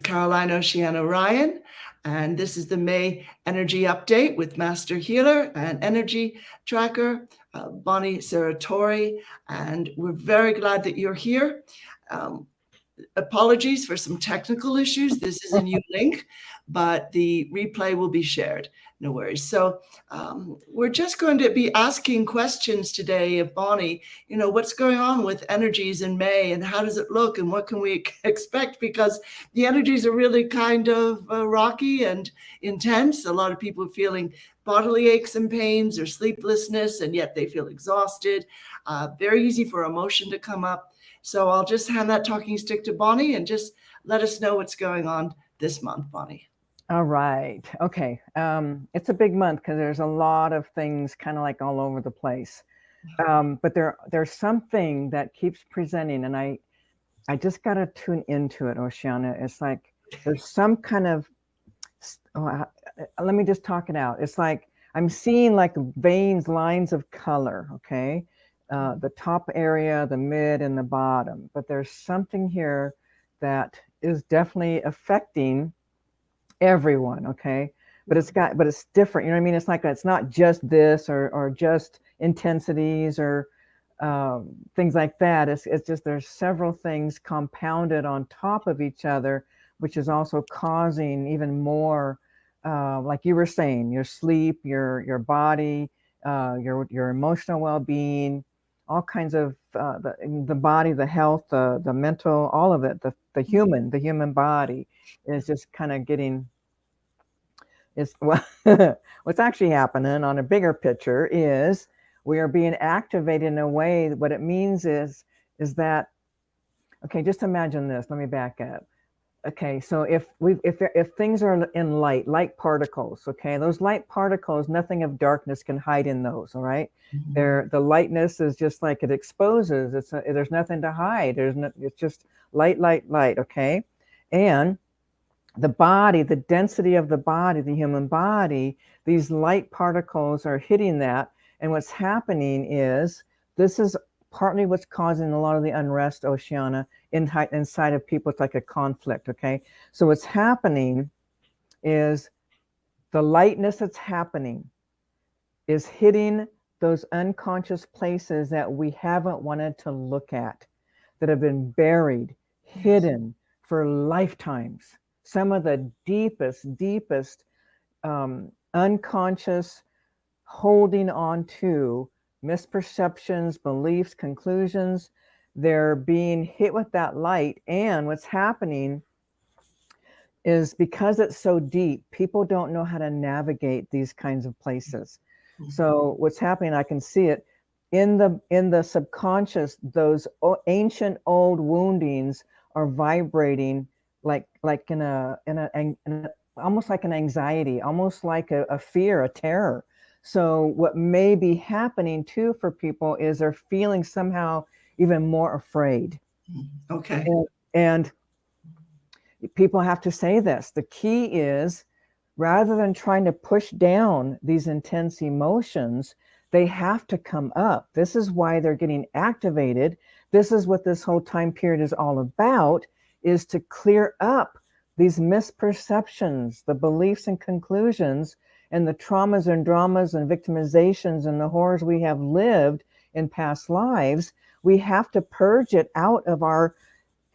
Caroline Oceana Ryan, and this is the May Energy Update with Master Healer and Energy Tracker, Bonnie Serratore, and we're very glad that you're here. Apologies for some technical issues. This is a new link, but the replay will be shared. No worries. So we're just going to be asking questions today of Bonnie, what's going on with energies in May and how does it look and what can we expect? Because the energies are really kind of rocky and intense. A lot of people are feeling bodily aches and pains or sleeplessness, and yet they feel exhausted. Very easy for emotion to come up. So I'll just hand that talking stick to Bonnie and just let us know what's going on this month, Bonnie. All right. Okay. It's a big month because there's a lot of things kind of like all over the place. But there's something that keeps presenting, and I just got to tune into it, Oceana. It's like there's some kind of, let me just talk it out. It's like I'm seeing like veins, lines of color, okay? The top area, the mid, and the bottom. But there's something here that is definitely affecting everyone, okay? But it's different, you know what I mean? It's like, it's not just this or just intensities or things like that. It's just there's several things compounded on top of each other, which is also causing even more, like you were saying, your sleep, your body, your emotional well-being, all kinds of the body, the health, the mental, all of it, the human body is just kind of getting, what's actually happening on a bigger picture is we are being activated in a way. What it means is that, okay, just imagine this. Let me back up. Okay, so if things are in light particles, okay, those light particles, nothing of darkness can hide in those. All right, the lightness is just like it exposes. There's nothing to hide. It's just light. Okay, and the body, the density of the body, the human body, these light particles are hitting that, and what's happening is this is partly what's causing a lot of the unrest, Oceana, inside of people. It's like a conflict, okay? So what's happening is the lightness that's happening is hitting those unconscious places that we haven't wanted to look at, that have been buried, hidden for lifetimes. Some of the deepest unconscious holding on to misperceptions, beliefs, conclusions, they're being hit with that light. And what's happening is because it's so deep, people don't know how to navigate these kinds of places. So what's happening, I can see it in the subconscious, those ancient old woundings are vibrating like in a almost like an anxiety, almost like a fear, a terror. So what may be happening too for people is they're feeling somehow even more afraid. Okay. And people have to say this. The key is, rather than trying to push down these intense emotions, they have to come up. This is why they're getting activated. This is what this whole time period is all about, is to clear up these misperceptions, the beliefs and conclusions, and the traumas and dramas and victimizations and the horrors we have lived in past lives. We have to purge it out of our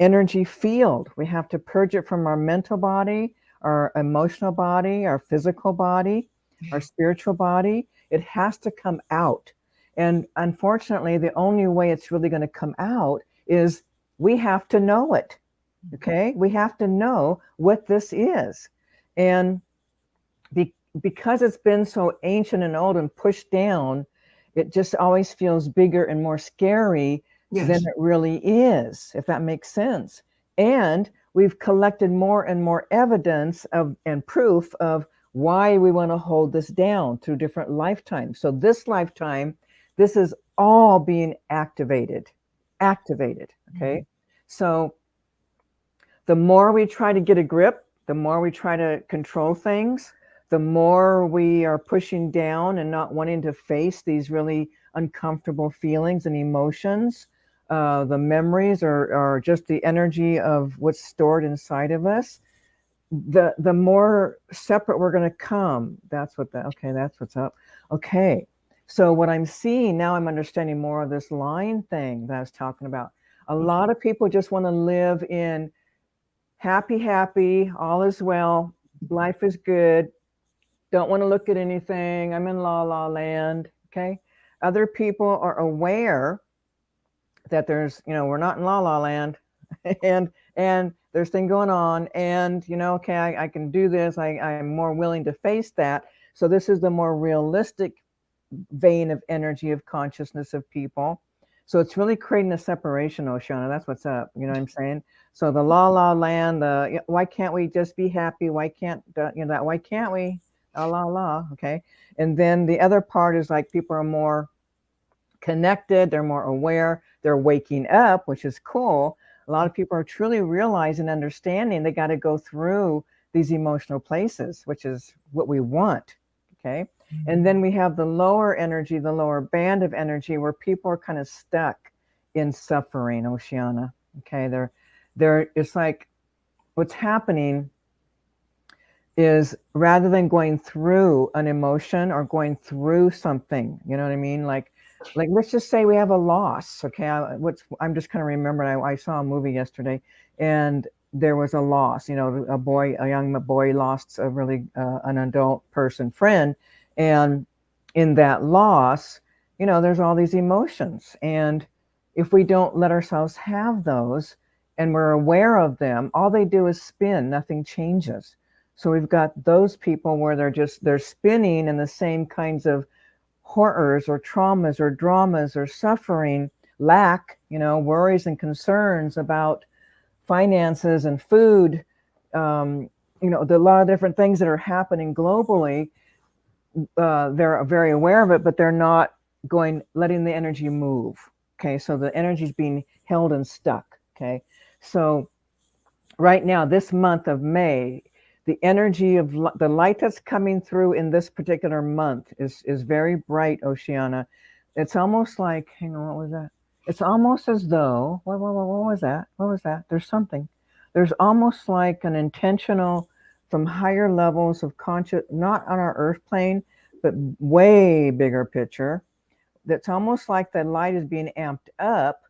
energy field. We have to purge it from our mental body, our emotional body, our physical body, our spiritual body. It has to come out. And unfortunately, the only way it's really going to come out is we have to know it. Okay? We have to know what this is. And because it's been so ancient and old and pushed down, it just always feels bigger and more scary than it really is, if that makes sense. And we've collected more and more evidence and proof of why we want to hold this down through different lifetimes. So this lifetime, this is all being activated, okay? So the more we try to get a grip, the more we try to control things, the more we are pushing down and not wanting to face these really uncomfortable feelings and emotions. The memories are just the energy of what's stored inside of us. the more separate we're going to come. That's what's up. Okay. So what I'm seeing now, I'm understanding more of this line thing that I was talking about. A lot of people just want to live in happy, all is well, life is good, don't want to look at anything, I'm in la land. Okay. Other people are aware that there's, we're not in la land, and there's thing going on, and okay, I can do this. I'm more willing to face that. So this is the more realistic vein of energy of consciousness of people. So it's really creating a separation, Oceana. That's what's up. You know what I'm saying? So the la land, why can't we just be happy? Why can't that? Why can't we? La. Okay. And then the other part is like people are more connected, they're more aware, they're waking up, which is cool. A lot of people are truly realizing, understanding they got to go through these emotional places, which is what we want. Okay. And then we have the lower energy, the lower band of energy, where people are kind of stuck in suffering, Oceana. Okay. It's like what's happening is, rather than going through an emotion or going through something, you know what I mean? Like let's just say we have a loss. Okay. I'm just kind of remembering, I saw a movie yesterday, and there was a loss, a young boy lost a really, an adult person friend. And in that loss, there's all these emotions. And if we don't let ourselves have those and we're aware of them, all they do is spin, nothing changes. So we've got those people where they're spinning in the same kinds of horrors or traumas or dramas or suffering, lack, worries and concerns about finances and food, a lot of different things that are happening globally. They're very aware of it, but they're not letting the energy move. Okay. So the energy is being held and stuck. Okay. So right now, this month of May, the energy of the light that's coming through in this particular month is very bright, Oceana. It's almost like, hang on, what was that? It's almost as though, what was that? What was that? There's something. There's almost like an intentional, from higher levels of conscious, not on our earth plane, but way bigger picture. That's almost like the light is being amped up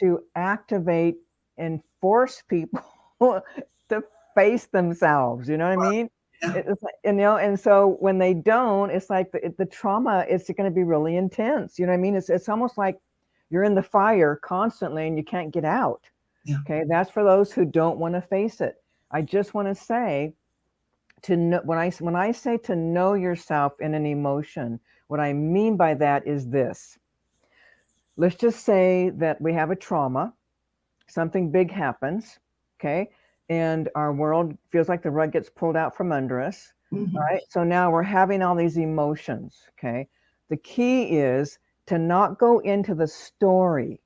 to activate and force people to face themselves. You know what I mean? Yeah. It's like, and so when they don't, it's like the trauma is going to be really intense. You know what I mean? It's almost like you're in the fire constantly and you can't get out. Yeah. Okay. That's for those who don't want to face it. I just want to say, to know, when I say to know yourself in an emotion, what I mean by that is this. Let's just say that we have a trauma, something big happens, okay? And our world feels like the rug gets pulled out from under us, right? So now we're having all these emotions, okay? The key is to not go into the story.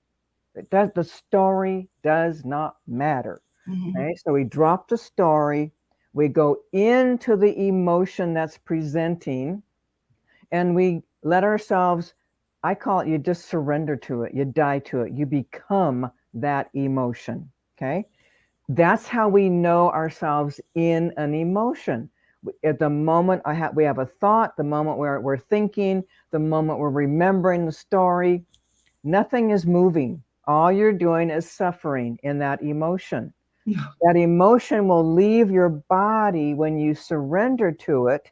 The story does not matter, okay? So we drop the story, we go into the emotion that's presenting, and we let ourselves, I call it, you just surrender to it, you die to it, you become that emotion. Okay. That's how we know ourselves in an emotion. At the moment we have a thought, the moment we're thinking, the moment we're remembering the story, nothing is moving. All you're doing is suffering in that emotion. Yeah. That emotion will leave your body when you surrender to it.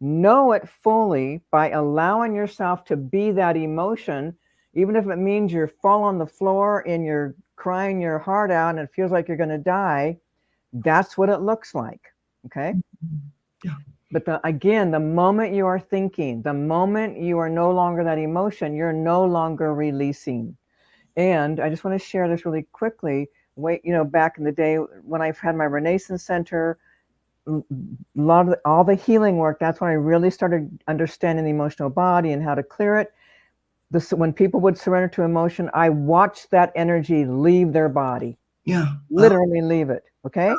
Know it fully by allowing yourself to be that emotion, even if it means you fall on the floor and you're crying your heart out and it feels like you're going to die. That's what it looks like. Okay. Yeah. But again, the moment you are thinking, the moment you are no longer that emotion, you're no longer releasing. And I just want to share this really quickly. Back in the day when I've had my Renaissance Center, all the healing work, that's when I really started understanding the emotional body and how to clear it. When people would surrender to emotion, I watched that energy leave their body. Yeah. Literally leave it. Okay.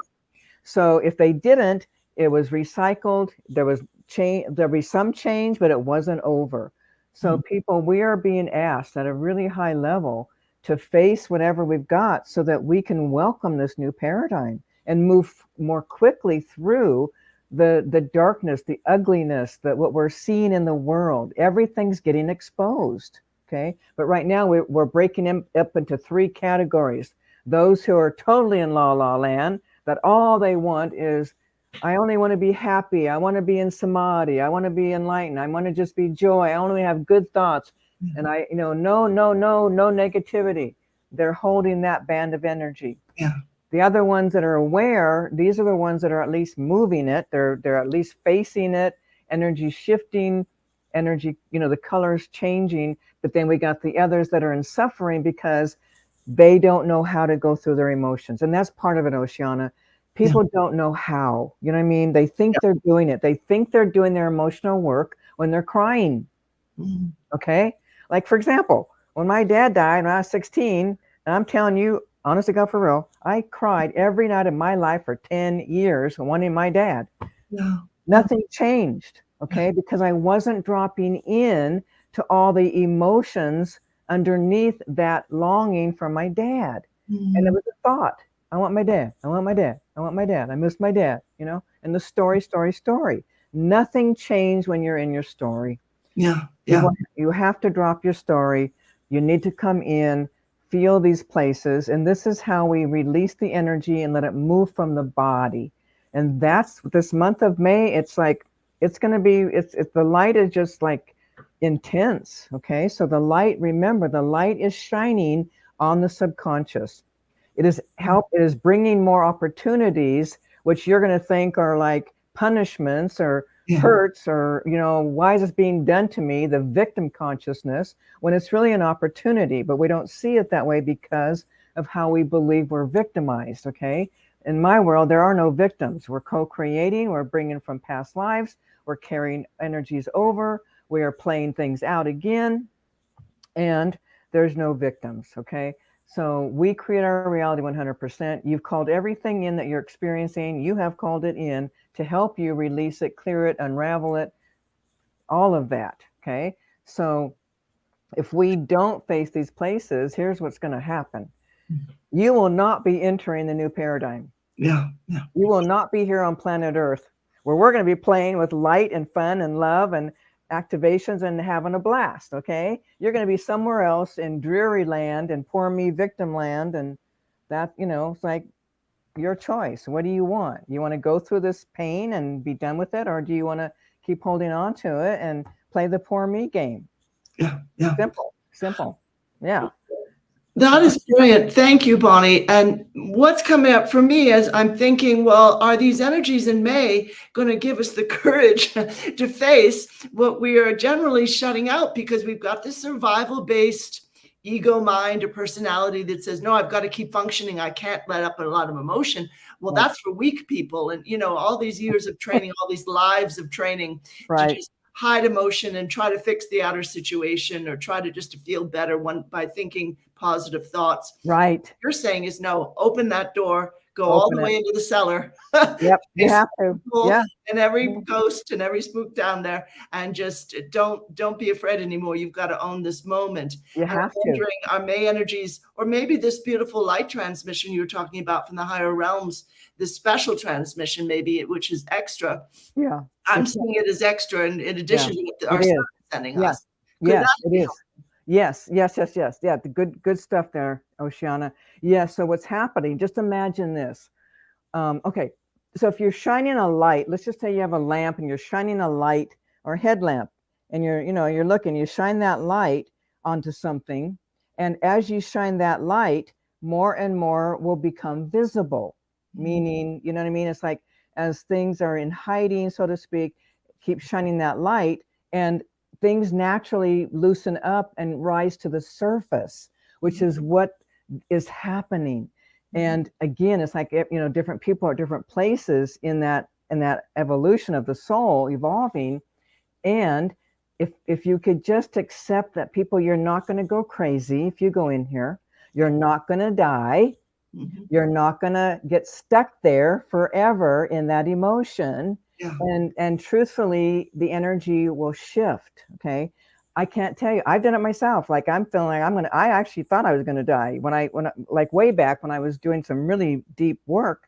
So if they didn't, it was recycled. There was there'll be some change, but it wasn't over. So people, we are being asked at a really high level to face whatever we've got so that we can welcome this new paradigm. and move more quickly through the darkness, the ugliness, that what we're seeing in the world. Everything's getting exposed. Okay. But right now we're breaking them up into three categories. Those who are totally in la la land, that all they want is, I only want to be happy. I want to be in samadhi. I want to be enlightened. I want to just be joy. I only have good thoughts. And no negativity. They're holding that band of energy. Yeah. The other ones that are aware, these are the ones that are at least moving it. They're at least facing it, energy shifting, energy, the colors changing. But then we got the others that are in suffering because they don't know how to go through their emotions. And that's part of it, Oceana. People don't know how, you know what I mean? They think they're doing it. They think they're doing their emotional work when they're crying. Mm-hmm. Okay. Like, for example, when my dad died when I was 16, and I'm telling you, honest to God, for real, I cried every night of my life for 10 years wanting my dad. Yeah. Nothing changed. Okay. Because I wasn't dropping in to all the emotions underneath that longing for my dad. Mm-hmm. And it was a thought. I want my dad. I want my dad. I want my dad. I miss my dad, and the story. Nothing changed when you're in your story. Yeah. You have to drop your story. You need to come in, feel these places. And this is how we release the energy and let it move from the body. And that's this month of May. It's like, it's going to be, the light is just like intense. Okay. So the light, remember, the light is shining on the subconscious. It is bringing more opportunities, which you're going to think are like punishments or hurts or, why is this being done to me? The victim consciousness, when it's really an opportunity, but we don't see it that way because of how we believe we're victimized. Okay. In my world, there are no victims. We're co-creating. We're bringing from past lives. We're carrying energies over. We are playing things out again. And there's no victims. Okay. So we create our reality 100%. You've called everything in that you're experiencing. You have called it in to help you release it, clear it, unravel it, all of that. Okay. So if we don't face these places, here's what's going to happen. You will not be entering the new paradigm. Yeah. You will not be here on planet Earth, where we're going to be playing with light and fun and love and activations and having a blast. Okay. You're going to be somewhere else in dreary land and poor me victim land. And that, it's like your choice. What do you want? You want to go through this pain and be done with it? Or do you want to keep holding on to it and play the poor me game? Yeah. Simple. Yeah. That is brilliant. Thank you, Bonnie. And what's coming up for me is I'm thinking, well, are these energies in May going to give us the courage to face what we are generally shutting out because we've got this survival-based ego mind or personality that says, no, I've got to keep functioning. I can't let up a lot of emotion. Well, that's for weak people. And, all these years of training, all these lives of training to just hide emotion and try to fix the outer situation or try to just to feel better by thinking positive thoughts. Right. You're saying is no, open that door, go all the way into the cellar. Yep. You have to. Yeah. And every ghost and every spook down there, and just don't be afraid anymore. You've got to own this moment. You have to. Wondering, are May energies, or maybe this beautiful light transmission you were talking about from the higher realms, this special transmission, maybe which is extra. Yeah. I'm seeing it as extra in addition to what our sun is sending us. Yes, it is. Yes. Yeah, the good stuff there, Oceana. Yes. So what's happening? Just imagine this. Okay. So if you're shining a light, let's just say you have a lamp and you're shining a light or a headlamp, and you're looking, you shine that light onto something, and as you shine that light, more and more will become visible. Meaning, you know what I mean? It's like as things are in hiding, so to speak, keep shining that light, and things naturally loosen up and rise to the surface, which is what is happening. And again, it's like, different people are at different places in that evolution of the soul evolving. And if you could just accept that, people, you're not going to go crazy if you go in here. You're not going to die. You're not going to get stuck there forever in that emotion. Yeah. And truthfully, the energy will shift. Okay. I can't tell you, I've done it myself. Like I'm feeling like I actually thought I was going to die when I like way back when I was doing some really deep work.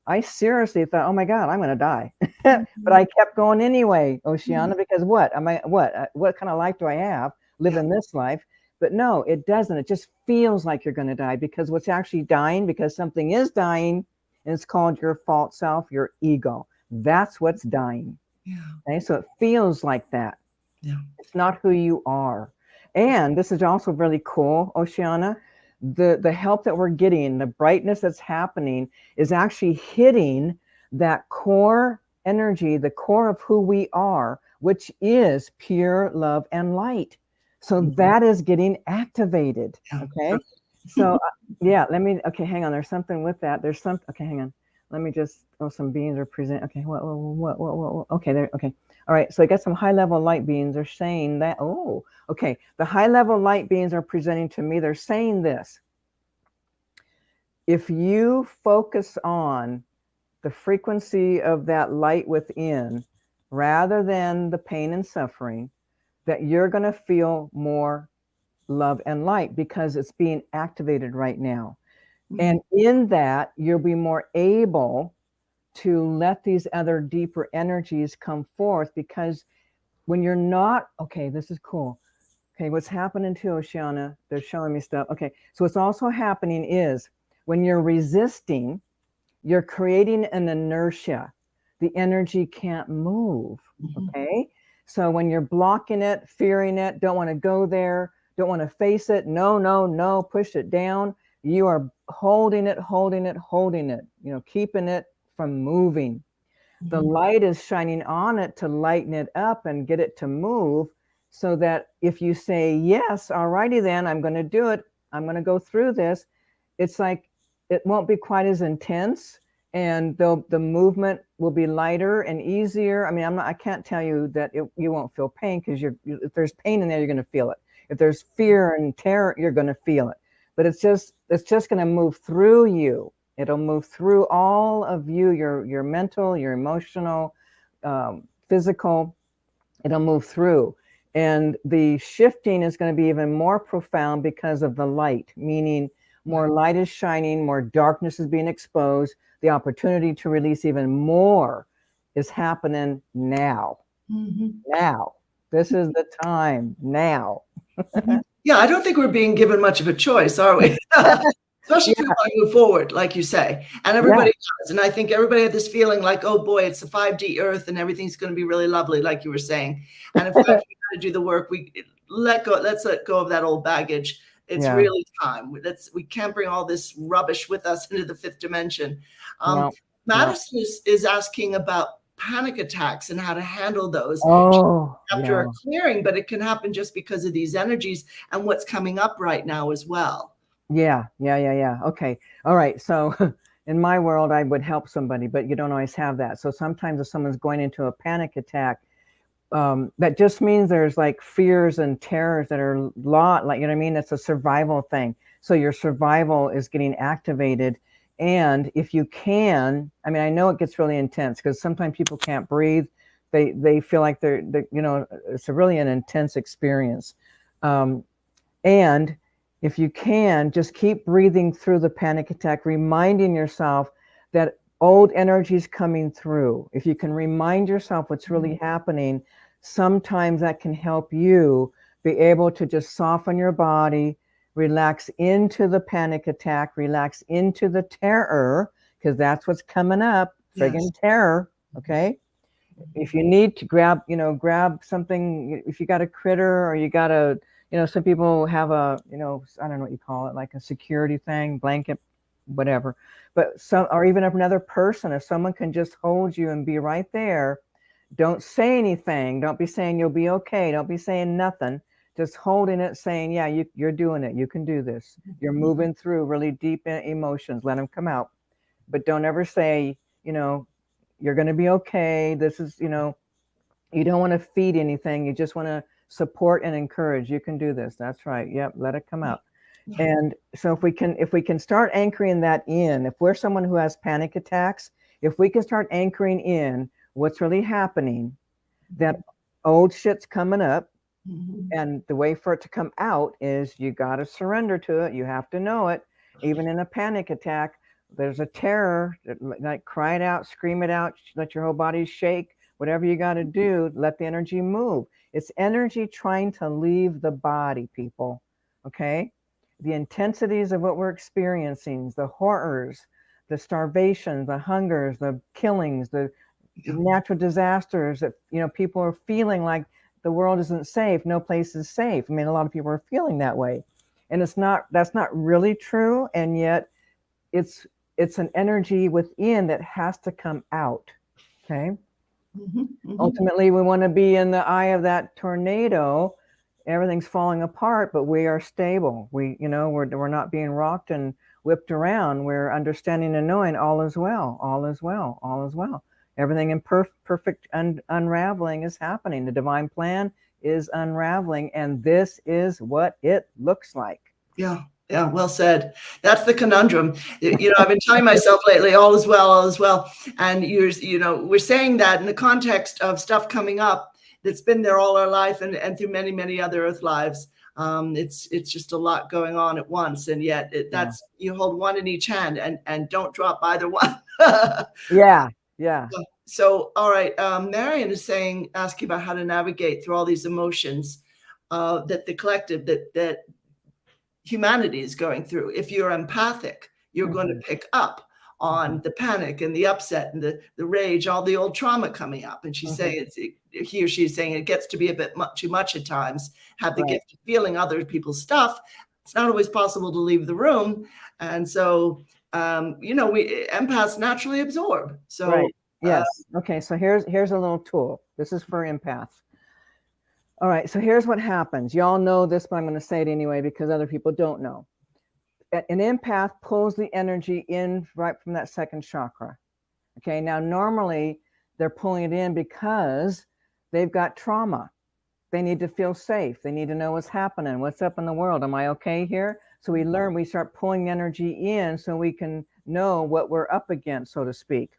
I seriously thought, oh my God, I'm going to die. But I kept going anyway, Oceana, because what kind of life do I have living this life? But no, it doesn't. It just feels like you're going to die, because what's actually dying, because something is dying, and it's called your false self, your ego. That's what's dying. Yeah. Okay, so it feels like that. Yeah. It's not who you are. And this is also really cool, Oceana. The help that we're getting, the brightness that's happening, is actually hitting that core energy, the core of who we are, which is pure love and light. So that is getting activated. Yeah. Okay. So yeah, okay, hang on. There's something with that. Okay, hang on. Let me just, some beings are present. Okay, what, okay, there, okay. All right, so I got some high-level light beings are saying that, oh, okay, the high-level light beings are presenting to me, they're saying this. If you focus on the frequency of that light within, rather than the pain and suffering, that you're going to feel more love and light, because it's being activated right now. And in that, you'll be more able to let these other deeper energies come forth, because when you're not, okay, this is cool. Okay, what's happening to Oceana, they're showing me stuff. Okay, so what's also happening is when you're resisting, you're creating an inertia. The energy can't move, okay? So when you're blocking it, fearing it, don't want to go there, don't want to face it, no, push it down, you are holding it, keeping it from moving. The light is shining on it to lighten it up and get it to move, so that if you say, yes, alrighty then, I'm going to do it, I'm going to go through this, it's like it won't be quite as intense, and the movement will be lighter and easier. I mean, I can't tell you that you won't feel pain, because if there's pain in there, you're going to feel it. If there's fear and terror, you're going to feel it. But it's just going to move through you. It'll move through all of you, your mental, your emotional, physical. It'll move through. And the shifting is going to be even more profound because of the light, meaning more light is shining, more darkness is being exposed. The opportunity to release even more is happening now. Now. This is the time now. Yeah, I don't think we're being given much of a choice, are we? Especially if we want to move forward, like you say. And everybody does. And I think everybody had this feeling like, oh boy, it's the 5D Earth and everything's going to be really lovely, like you were saying. And in fact, we got to do the work. Let's let go of that old baggage. It's really time. We can't bring all this rubbish with us into the fifth dimension. Madison is asking about panic attacks and how to handle those after a clearing, but it can happen just because of these energies and what's coming up right now as well. Yeah. Okay. All right. So in my world, I would help somebody, but you don't always have that. So sometimes if someone's going into a panic attack, that just means there's like fears and terrors that are like, you know what I mean? It's a survival thing. So your survival is getting activated. And if you can, I mean, I know it gets really intense because sometimes people can't breathe. They feel like they're it's really an intense experience. And if you can, just keep breathing through the panic attack, reminding yourself that old energy is coming through. If you can remind yourself what's really happening, sometimes that can help you be able to just soften your body, relax into the panic attack, relax into the terror, because that's what's coming up, friggin' terror, okay? If you need to grab something, if you got a critter or you got a, some people have a, I don't know what you call it, like a security thing, blanket, whatever. But or even if another person, if someone can just hold you and be right there, don't say anything. Don't be saying you'll be okay. Don't be saying nothing. Just holding it, saying, yeah, you're doing it. You can do this. You're moving through really deep emotions. Let them come out. But don't ever say, you're going to be okay. This is, you don't want to feed anything. You just want to support and encourage. You can do this. That's right. Yep. Let it come out. And so if we can start anchoring that in, if we're someone who has panic attacks, if we can start anchoring in what's really happening, that old shit's coming up, and the way for it to come out is you got to surrender to it. You have to know it. Even in a panic attack, there's a terror, like cry it out, scream it out, let your whole body shake, whatever you got to do, let the energy move. It's energy trying to leave the body, people. Okay? The intensities of what we're experiencing, the horrors, the starvation, the hungers, the killings, the natural disasters that, people are feeling like the world isn't safe, no place is safe. I mean, a lot of people are feeling that way. And that's not really true. And yet it's an energy within that has to come out. Okay. Ultimately, we want to be in the eye of that tornado. Everything's falling apart, but we are stable. We're not being rocked and whipped around. We're understanding and knowing all is well, all is well, all is well. Everything in perfect unraveling is happening. The divine plan is unraveling, and this is what it looks like. Yeah. Yeah, well said. That's the conundrum. I've been telling myself lately, all is well, all is well. And we're saying that in the context of stuff coming up that's been there all our life and through many, many other Earth lives. It's just a lot going on at once. And yet that's, you hold one in each hand and don't drop either one. Yeah. So, all right. Marion is asking about how to navigate through all these emotions that the collective, that humanity is going through. If you're empathic, you're going to pick up on the panic and the upset and the rage, all the old trauma coming up. And she's saying he or she's saying it gets to be a bit too much at times. Have the gift of feeling other people's stuff. It's not always possible to leave the room. And so, we empaths naturally absorb. So yes. Okay. So here's a little tool. This is for empaths. All right, so here's what happens. Y'all know this, but I'm going to say it anyway because other people don't know. An empath pulls the energy in right from that second chakra. Okay, now normally they're pulling it in because they've got trauma. They need to feel safe. They need to know what's happening, what's up in the world. Am I okay here? So we start pulling energy in so we can know what we're up against, so to speak.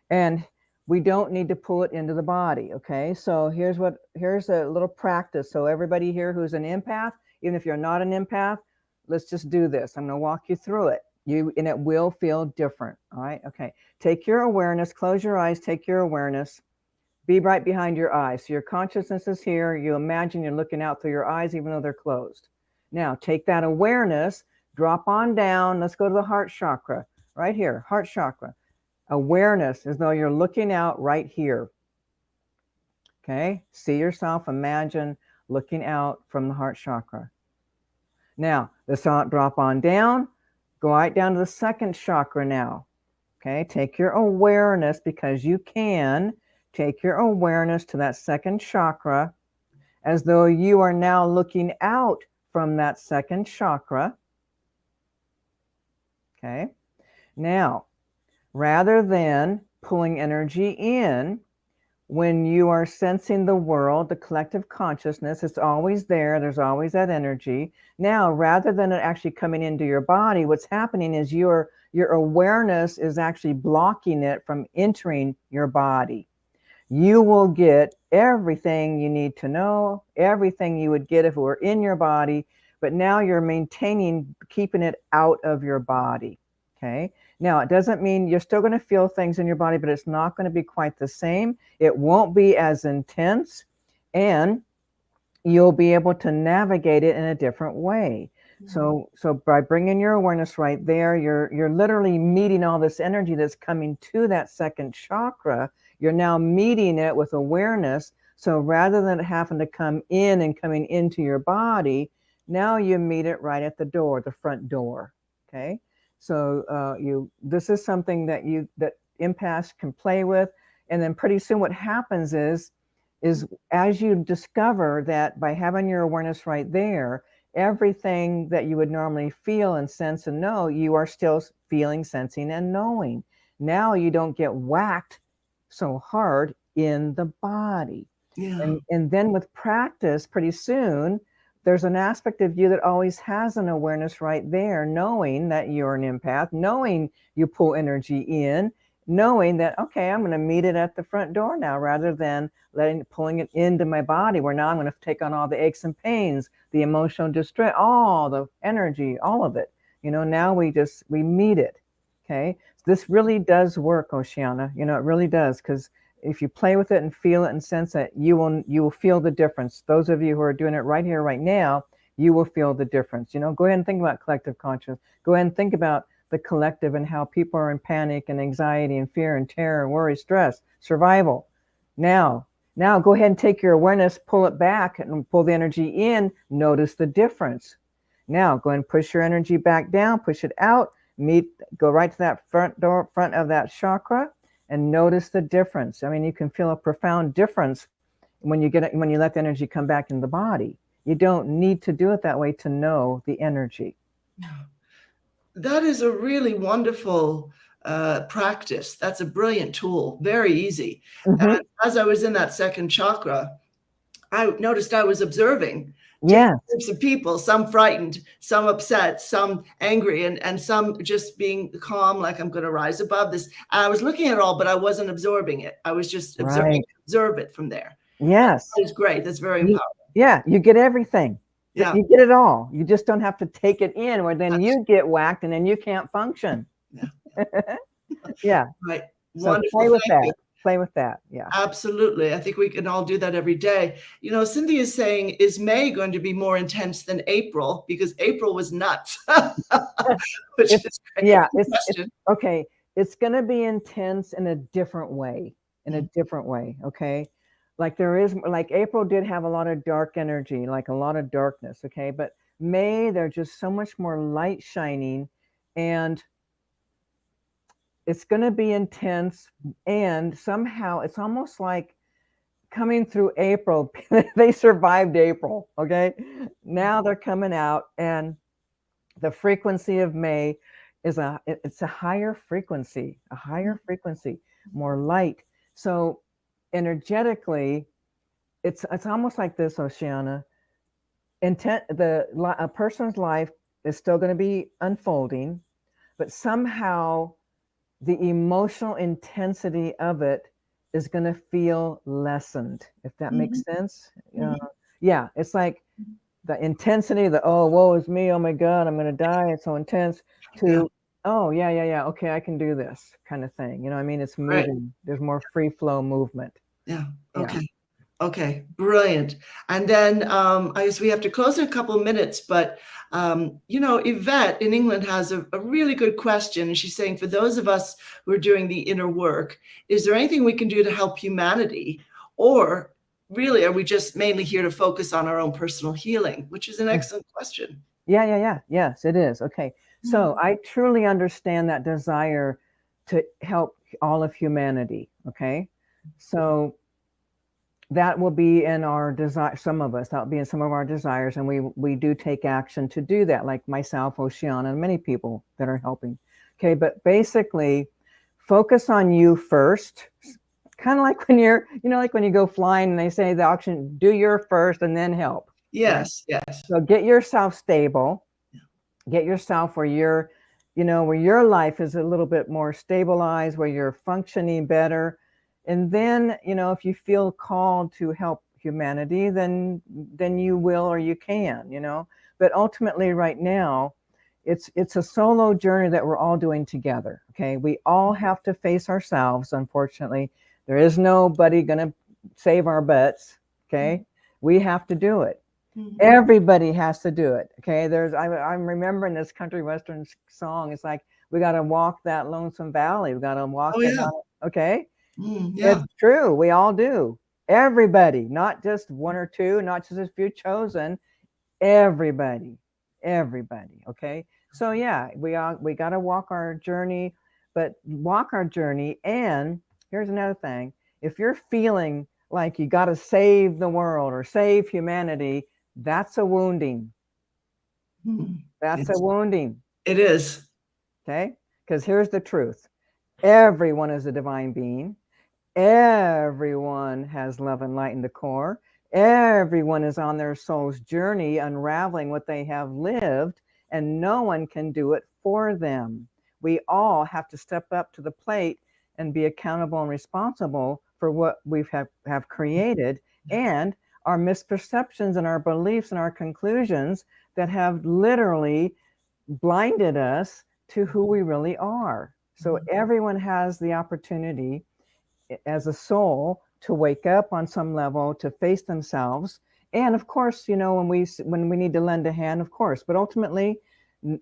And we don't need to pull it into the body. Okay, so here's a little practice. So everybody here who's an empath, even if you're not an empath, let's just do this. I'm going to walk you through it. And it will feel different. All right. Okay. Take your awareness, close your eyes, take your awareness, be right behind your eyes. So your consciousness is here. You imagine you're looking out through your eyes, even though they're closed. Now take that awareness, drop on down. Let's go to the heart chakra right here, heart chakra. Awareness as though you're looking out right here. Okay, see yourself, imagine looking out from the heart chakra. Now, let's drop on down, go right down to the second chakra now. Okay, take your awareness, because you can, take your awareness to that second chakra as though you are now looking out from that second chakra. Okay, now, rather than pulling energy in, when you are sensing the world, the collective consciousness, it's always there. There's always that energy. Now, rather than it actually coming into your body, what's happening is your awareness is actually blocking it from entering your body. You will get everything you need to know, everything you would get if it were in your body, but now you're maintaining, keeping it out of your body. Okay. Now, it doesn't mean you're still going to feel things in your body, but it's not going to be quite the same. It won't be as intense, and you'll be able to navigate it in a different way. So by bringing your awareness right there, you're literally meeting all this energy that's coming to that second chakra. You're now meeting it with awareness. So rather than it having to come in and coming into your body, now you meet it right at the door, the front door. Okay. So this is something that empaths can play with. And then pretty soon what happens is as you discover that by having your awareness right there, everything that you would normally feel and sense and know, you are still feeling, sensing, and knowing. Now you don't get whacked so hard in the body. Yeah. And then with practice, pretty soon, there's an aspect of you that always has an awareness right there, knowing that you're an empath, knowing you pull energy in, knowing that, okay, I'm going to meet it at the front door now, rather than pulling it into my body, where now I'm going to take on all the aches and pains, the emotional distress, all the energy, all of it. Now we meet it. Okay, this really does work, Oceana. You know, it really does, because if you play with it and feel it and sense it, you will feel the difference. Those of you who are doing it right here, right now, you will feel the difference. You know, go ahead and think about collective consciousness. Go ahead and think about the collective and how people are in panic and anxiety and fear and terror and worry, stress, survival. Now go ahead and take your awareness, pull it back and pull the energy in. Notice the difference. Now go ahead and push your energy back down, push it out, go right to that front of that chakra, and notice the difference. I mean, you can feel a profound difference when you let the energy come back in the body. You don't need to do it that way to know the energy. That is a really wonderful practice. That's a brilliant tool. Very easy. Mm-hmm. And as I was in that second chakra, I noticed I was observing Yeah. groups of people, some frightened, some upset, some angry, and some just being calm, like I'm going to rise above this. I was looking at it all, but I wasn't absorbing it. I was just observe it from there. Yes. That is great. That's very empowering. Yeah, you get everything. Yeah. You get it all. You just don't have to take it in, or then you get whacked and then you can't function. Yeah. Yeah. Right. So Wonderful. play with Thank that. you. Play with that. Yeah. Absolutely. I think we can all do that every day. You know, Cynthia is saying, is May going to be more intense than April? Because April was nuts. Which is great. Yeah. It's okay. It's going to be intense in a different way. Okay. Like April did have a lot of dark energy, like a lot of darkness. Okay. But May, there's just so much more light shining, and it's going to be intense. And somehow it's almost like coming through April. They survived April. Okay. Now they're coming out, and the frequency of May is it's a higher frequency, more light. So energetically, it's almost like this, Oceana. A person's life is still going to be unfolding, but somehow the emotional intensity of it is going to feel lessened, if that makes sense. Yeah, it's like the intensity, oh, woe is me, oh my God, I'm going to die, it's so intense, to, oh, yeah, okay, I can do this kind of thing. You know what I mean? It's moving. Right. There's more free flow movement. Yeah. Okay. Yeah. Okay, brilliant. And then I guess we have to close in a couple of minutes, but you know, Yvette in England has a really good question. And she's saying, for those of us who are doing the inner work, is there anything we can do to help humanity? Or really, are we just mainly here to focus on our own personal healing? Which is an excellent question. Yeah. Yes, it is. Okay. So I truly understand that desire to help all of humanity. Okay. So that will be in our desire. Some of us, that will be in some of our desires. And we do take action to do that, like myself, Oceana, and many people that are helping. Okay. But basically focus on you first. Kind of like when you're, like when you go flying and they say the auction, do your first and then help. Yes. Right? Yes. So get yourself stable, get yourself where you're, where your life is a little bit more stabilized, where you're functioning better. And then, if you feel called to help humanity, then you will, or you can, but ultimately right now, it's a solo journey that we're all doing together. Okay. We all have to face ourselves. Unfortunately, there is nobody going to save our butts. Okay. We have to do it. Everybody has to do it. Okay. I'm remembering this country western song. It's like, we got to walk that lonesome valley. We got to walk okay. Yeah. It's true. We all do. Everybody, not just one or two, not just a few chosen. Everybody. Okay. So yeah, we got to walk our journey, but walk our journey. And here's another thing: if you're feeling like you got to save the world or save humanity, that's a wounding. That's a wounding. It is. Okay. Because here's the truth: everyone is a divine being. Everyone has love and light in the core. Everyone is on their soul's journey, unraveling what they have lived, and no one can do it for them. We all have to step up to the plate and be accountable and responsible for what we have created, and our misperceptions and our beliefs and our conclusions that have literally blinded us to who we really are. So everyone has the opportunity as a soul to wake up on some level, to face themselves. And of course, you know, when we need to lend a hand, of course, but ultimately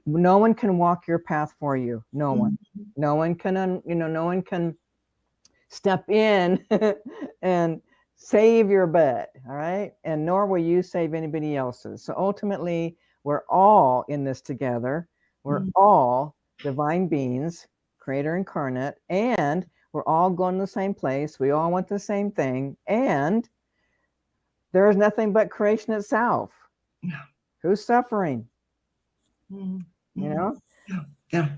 no one can walk your path for you. No one. No one can, you know, no one can step in and save your butt. All right. And nor will you save anybody else's. So ultimately, we're all in this together. We're all divine beings, creator incarnate, and we're all going to the same place. We all want the same thing. And there is nothing but creation itself. Yeah. Who's suffering? You know? Yeah.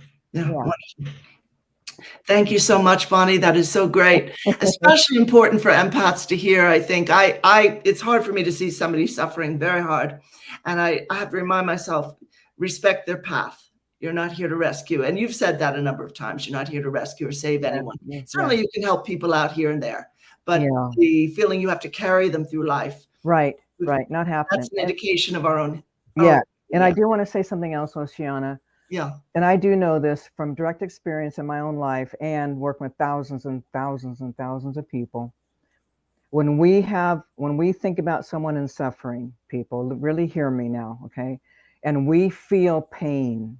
Thank you so much, Bonnie. That is so great. Especially important for empaths to hear. I think it's hard for me to see somebody suffering, very hard. And I have to remind myself, respect their path. You're not here to rescue. And you've said that a number of times. You're not here to rescue or save anyone. Certainly you can help people out here and there, but the feeling you have to carry them through life. Right. Not happening. That's an indication of our own. And I do want to say something else, Oceana. Yeah. And I do know this from direct experience in my own life and working with thousands and thousands and thousands of people. When we think about someone in suffering, people really hear me now, okay? And we feel pain.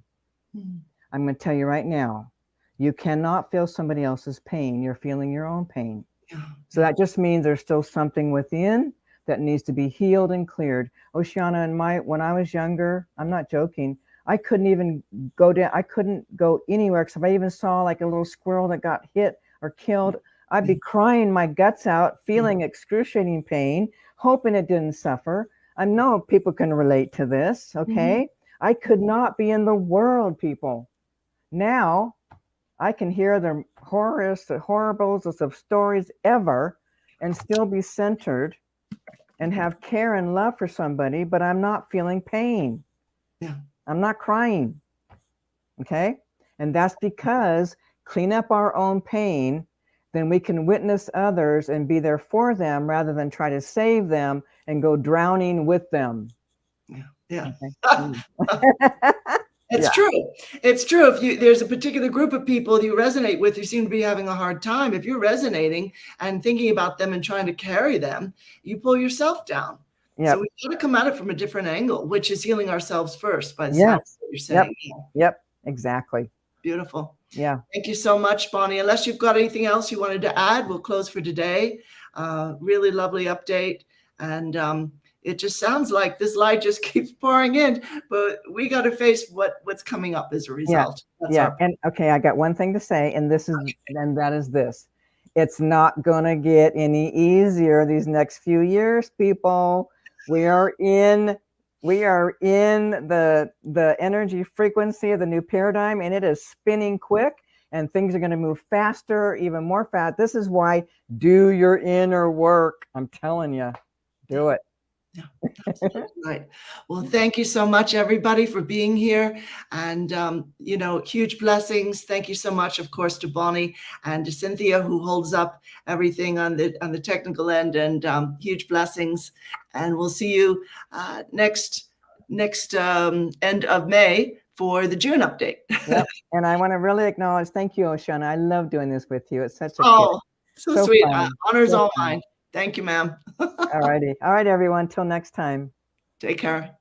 I'm going to tell you right now, you cannot feel somebody else's pain. You're feeling your own pain. So that just means there's still something within that needs to be healed and cleared. Oceana, when I was younger, I'm not joking, I couldn't even go down. I couldn't go anywhere because if I even saw like a little squirrel that got hit or killed, I'd be crying my guts out, feeling excruciating pain, hoping it didn't suffer. I know people can relate to this, okay? I could not be in the world, people. Now, I can hear the horriblest of stories ever and still be centered and have care and love for somebody, but I'm not feeling pain. I'm not crying, okay? And that's because clean up our own pain, then we can witness others and be there for them rather than try to save them and go drowning with them. It's true. It's true. If there's a particular group of people you resonate with who seem to be having a hard time, if you're resonating and thinking about them and trying to carry them, you pull yourself down. So we've got to come at it from a different angle, which is healing ourselves first by the sound of what you're saying. Exactly. Beautiful. Thank you so much, Bonnie. Unless you've got anything else you wanted to add, we'll close for today. Really lovely update. And it just sounds like this light just keeps pouring in, but we got to face what's coming up as a result. And okay, I got one thing to say, and that is this. It's not going to get any easier these next few years, people. We are in the energy frequency of the new paradigm, and it is spinning quick, and things are going to move faster, even more fast. This is why do your inner work. I'm telling you, do it. Right. Well, thank you so much, everybody, for being here. And, huge blessings. Thank you so much, of course, to Bonnie and to Cynthia, who holds up everything on the technical end, and huge blessings. And we'll see you next end of May for the June update. And I want to really acknowledge, thank you, Oceana. I love doing this with you. It's such a so sweet. Honor's all mine. Thank you, ma'am. All righty. All right, everyone. Till next time. Take care.